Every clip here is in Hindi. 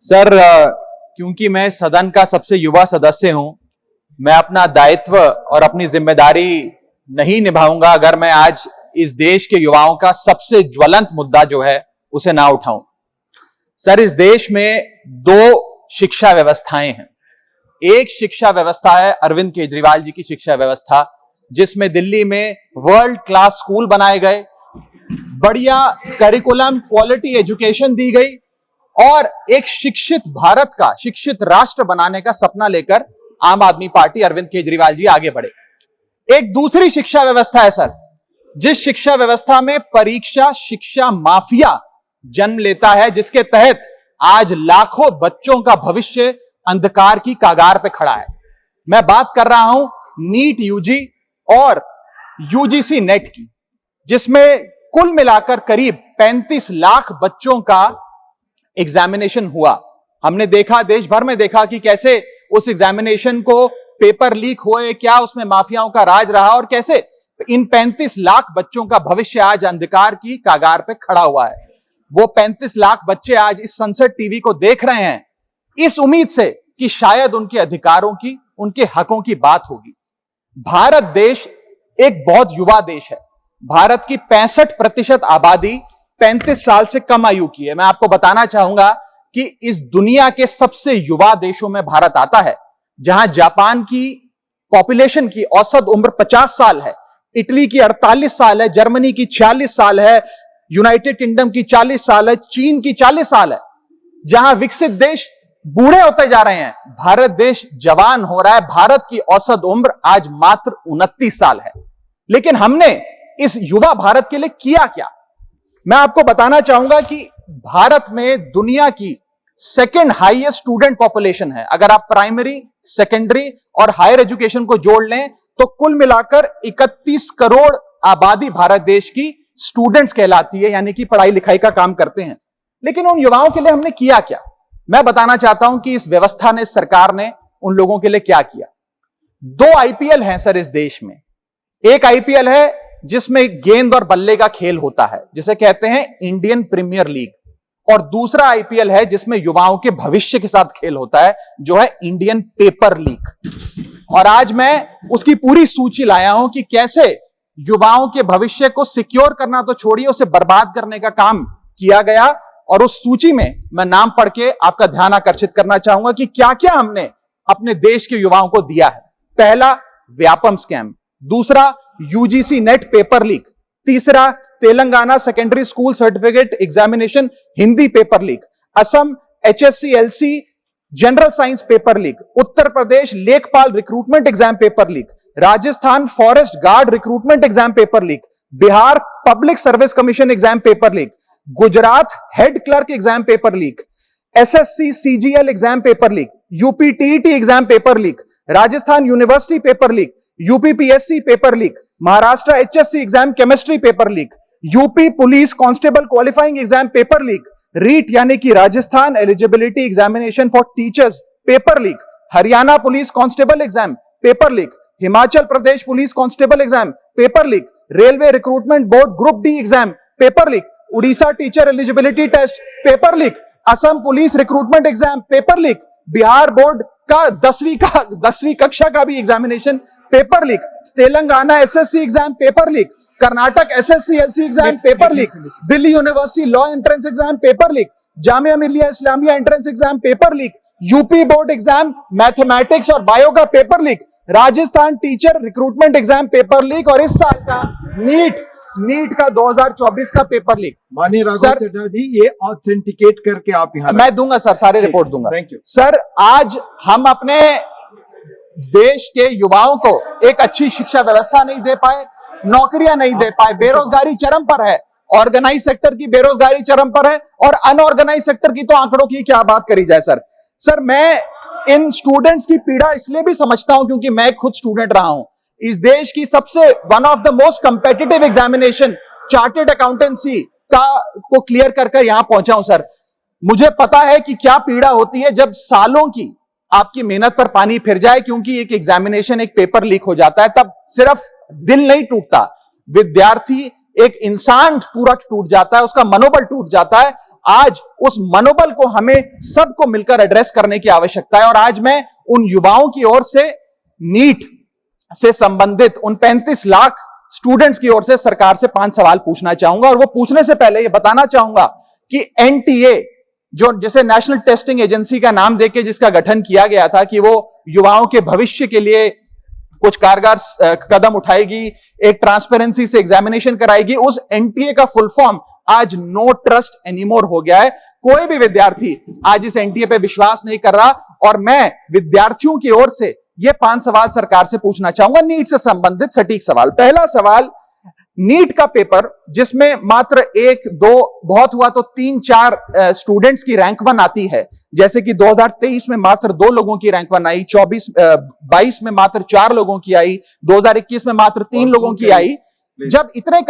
सर, क्योंकि मैं सदन का सबसे युवा सदस्य हूं, मैं अपना दायित्व और अपनी जिम्मेदारी नहीं निभाऊंगा अगर मैं आज इस देश के युवाओं का सबसे ज्वलंत मुद्दा जो है उसे ना उठाऊं। सर, इस देश में दो शिक्षा व्यवस्थाएं हैं। एक शिक्षा व्यवस्था है अरविंद केजरीवाल जी की शिक्षा व्यवस्था, जिसमें दिल्ली में वर्ल्ड क्लास स्कूल बनाए गए, बढ़िया करिकुलम, क्वालिटी एजुकेशन दी गई और एक शिक्षित भारत का, शिक्षित राष्ट्र बनाने का सपना लेकर आम आदमी पार्टी, अरविंद केजरीवाल जी आगे बढ़े। एक दूसरी शिक्षा व्यवस्था है सर, जिस शिक्षा व्यवस्था में परीक्षा शिक्षा माफिया जन्म लेता है, जिसके तहत आज लाखों बच्चों का भविष्य अंधकार की कागार पे खड़ा है। मैं बात कर रहा हूं नीट यूजी और यूजीसी नेट की, जिसमें कुल मिलाकर करीब 35 लाख बच्चों का एग्जामिनेशन हुआ। हमने देखा, देश भर में देखा कि कैसे उस एग्जामिनेशन को पेपर लीक हुए, क्या उसमें माफियाओं का राज रहा और कैसे इन 35 लाख बच्चों का भविष्य आज अंधकार की कागार पे खड़ा हुआ है। वो 35 लाख बच्चे आज इस सनसेट टीवी को देख रहे हैं इस उम्मीद से कि शायद उनके अधिकारों की, उनके हकों की बात होगी। भारत देश एक बहुत युवा देश है। भारत की 65% आबादी 35 साल से कम आयु की है। मैं आपको बताना चाहूंगा कि इस दुनिया के सबसे युवा देशों में भारत आता है, जहां जापान की पॉपुलेशन की औसत उम्र 50 साल है, इटली की 48 साल है, जर्मनी की 46 साल है, यूनाइटेड किंगडम की 40 साल है, चीन की 40 साल है। जहां विकसित देश बूढ़े होते जा रहे हैं, भारत देश जवान हो रहा है। भारत की औसत उम्र आज मात्र 29 साल है। लेकिन हमने इस युवा भारत के लिए किया क्या? मैं आपको बताना चाहूंगा कि भारत में दुनिया की सेकेंड हाईएस्ट स्टूडेंट पॉपुलेशन है। अगर आप प्राइमरी, सेकेंडरी और हायर एजुकेशन को जोड़ लें तो कुल मिलाकर 31 करोड़ आबादी भारत देश की स्टूडेंट्स कहलाती है, यानी कि पढ़ाई लिखाई का काम करते हैं। लेकिन उन युवाओं के लिए हमने किया क्या? मैं बताना चाहता हूं कि इस व्यवस्था ने, सरकार ने उन लोगों के लिए क्या किया। 2 आईपीएल हैं सर इस देश में। एक आईपीएल है जिसमें गेंद और बल्ले का खेल होता है, जिसे कहते हैं इंडियन प्रीमियर लीग, और दूसरा आईपीएल है जिसमें युवाओं के भविष्य के साथ खेल होता है, जो है इंडियन पेपर लीग। और आज मैं उसकी पूरी सूची लाया हूं कि कैसे युवाओं के भविष्य को सिक्योर करना तो छोड़िए, उसे बर्बाद करने का काम किया गया। और उस सूची में मैं नाम पढ़ के आपका ध्यान आकर्षित करना चाहूंगा कि क्या क्या हमने अपने देश के युवाओं को दिया है। पहला, व्यापम स्कैम। दूसरा, यूजीसी नेट पेपर लीक। तीसरा, Telangana secondary school certificate examination Hindi paper leak. Assam HSC-LC general science paper leak. Uttar Pradesh लेखपाल recruitment exam paper leak. Rajasthan forest guard recruitment exam paper leak. Bihar public service commission exam paper leak. Gujarat head clerk exam paper leak. SSC CGL exam paper leak. UP TET exam paper leak. Rajasthan university paper leak. UP PSC paper leak. Maharashtra HSC exam chemistry paper leak. UP police constable qualifying exam paper leak. REET यानी कि Rajasthan eligibility examination for teachers paper leak. Haryana police constable exam paper leak. Himachal Pradesh police constable exam paper leak. Railway recruitment board group D exam paper leak. Orissa teacher eligibility test paper leak. Assam police recruitment exam paper leak. Bihar board का 10वीं कक्षा का भी examination paper leak. Telangana SSC exam paper leak. Karnataka SSC-LC exam paper leak. Delhi university law entrance exam paper leak. Jamia Millia Islamia entrance exam paper leak. UP board exam mathematics और बायो का paper leak. Rajasthan teacher recruitment exam paper leak. और इस साल का नीट का 2024 का पेपर लीक। माननीय राघव चटर्जी, ये ऑथेंटिकेट करके आप यहाँ मैं दूंगा सर, सारे रिपोर्ट दूंगा। Thank you sir. आज हम अपने देश के युवाओं को एक अच्छी शिक्षा व्यवस्था नहीं दे पाए, नौकरियां नहीं दे पाए, बेरोजगारी चरम पर है, ऑर्गेनाइज सेक्टर की बेरोजगारी चरम पर है, और अनऑर्गेनाइज सेक्टर की तो आंकड़ों की क्या बात करी जाए। सर मैं इन स्टूडेंट्स की पीड़ा इसलिए भी समझता हूं क्योंकि मैं खुद स्टूडेंट रहा हूं। इस देश की सबसे one of the most competitive examination chartered accountancy को क्लियर कर यहां पहुंचा हूं सर। मुझे पता है कि क्या पीड़ा होती है जब सालों की आपकी मेहनत पर पानी फिर जाए, क्योंकि एक एग्जामिनेशन, एक पेपर लीक हो जाता है। तब सिर्फ दिल नहीं टूटता, विद्यार्थी, एक इंसान पूरा टूट जाता है, उसका मनोबल टूट जाता है। आज उस मनोबल को हमें सबको मिलकर एड्रेस करने की आवश्यकता है। और आज मैं उन युवाओं की ओर से नीट से संबंधित उन 35 लाख स्टूडेंट्स की ओर से सरकार से 5 सवाल पूछना चाहूंगा। और वो पूछने से पहले ये बताना चाहूंगा कि एनटीए, जो जिसे नेशनल टेस्टिंग एजेंसी का नाम देके जिसका गठन किया गया था कि वो युवाओं के भविष्य के लिए कुछ कारगर कदम उठाएगी, एक ट्रांसपेरेंसी से एग्जामिनेशन कराएगी, उस एनटीए का फुल फॉर्म आज नो ट्रस्ट एनीमोर हो गया है। कोई भी विद्यार्थी आज इस एनटीए पे विश्वास नहीं कर रहा। और मैं विद्यार्थियों की ओर से ये 5 सवाल सरकार से पूछना चाहूंगा, नीट से संबंधित सटीक सवाल। पहला सवाल, नीट का पेपर जिसमें मात्र 1, 2, बहुत हुआ तो 3, 4 स्टूडेंट्स की रैंक 1 आती है, जैसे कि 2023 में मात्र 2 लोगों की रैंक 1 आई, 22 में मात्र 4 लोगों की आई, 2021 में मात्र 3 लोगों की आई। जब इतने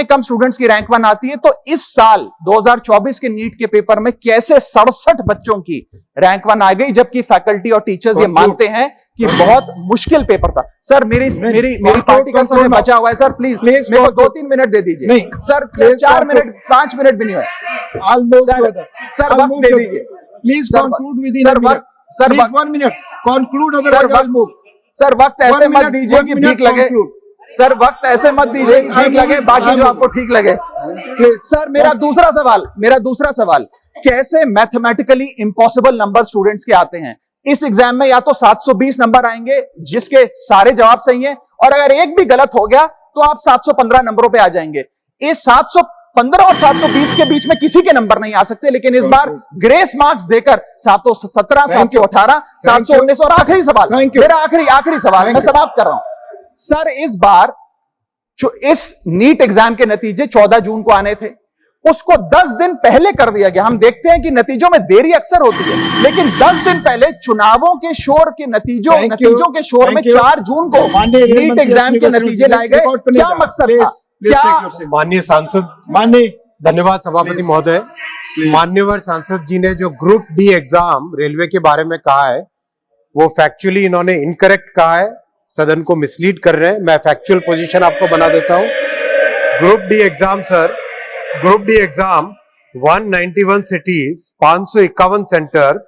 कम स्टूडेंट्स की रैंक 1 आती है, तो इस साल 2024 के नीट के पेपर में कैसे 67 बच्चों की रैंक 1 आ गई, जबकि फैकल्टी और टीचर्स ये मानते हैं कि बहुत मुश्किल पेपर था। सर मेरी पार्टी का समय बचा हुआ है सर, प्लीज मेरे को 2-3 मिनट दे दीजिए। नहीं सर, 4 मिनट 5 मिनट भी नहीं हुए सर, वक्त दे दीजिए please. Conclude with in 1 minute, conclude, otherwise I will move. Sir वक्त ऐसे मत दीजिए कि भीख लगे सर, वक्त ऐसे मत दीजिए कि ठीक लगे, बाकी जो आपको ठीक लगे। सर मेरा दूसरा सवाल, कैसे मैथमेटिकली इंपॉसिबल नंबर स्टूडेंट्स के आते हैं? इस एग्जाम में या तो 720 नंबर आएंगे जिसके सारे जवाब सही हैं, और अगर एक भी गलत हो गया तो आप 715 नंबरों पे आ जाएंगे। इस 715 और 720 के बीच में किसी के नंबर नहीं आ सकते, लेकिन इस बार ग्रेस मार्क्स देकर 717, 718, 719। और आखिरी सवाल, मेरा आखिरी सवाल, मैं समाप्त कर रहा हूं सर। इस बार जो इस नीट एग्जाम के नतीजे 14 जून को आने थे, उसको 10 दिन पहले कर दिया गया। हम देखते हैं कि नतीजों में देरी अक्सर होती है, लेकिन 10 दिन पहले चुनावों के शोर के नतीजों के शोर में 4 जून को नीट एग्जाम के नतीजे लाए गए। क्या मकसद था? क्या माननीय सांसद, धन्यवाद सभापति महोदय। मान्यवर सांसद जी ने जो ग्रुप डी एग्जाम रेलवे के बारे में कहा है, वो फैक्चुअली इन्होंने इनकरेक्ट कहा है, सदन को मिसलीड कर रहे हैं। मैं फैक्चुअल पोजीशन आपको बना देता हूं। Group D exam sir, group D exam 191 cities, 551 centre,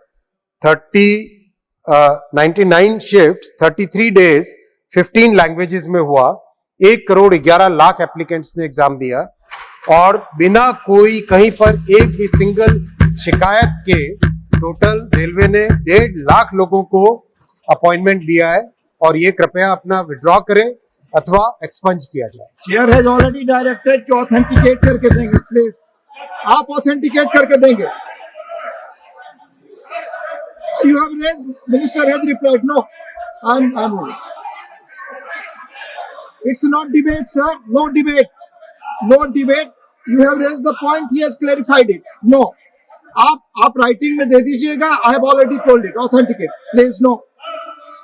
99 shift, 33 days, 15 languages में हुआ। 1 करोड़ 11 लाख एप्लीकेंट्स ने एग्जाम दिया, और बिना कोई कहीं पर एक भी सिंगल शिकायत के टोटल रेलवे ने 1.5 लाख लोगों को अपॉइंटमेंट दिया है। और ये कृपया अपना विड्रॉ करें अथवा एक्सपंज किया जाए। चेयर हैज ऑलरेडी डायरेक्टेड कि ऑथेंटिकेट करके देंगे, प्लीज आप ऑथेंटिकेट करके देंगे। You have raised, minister has replied, no I am it's not debate sir, no debate, you have raised the point, he has clarified it. No, आप राइटिंग में दे दीजिएगा, I have already told it, authenticate please. No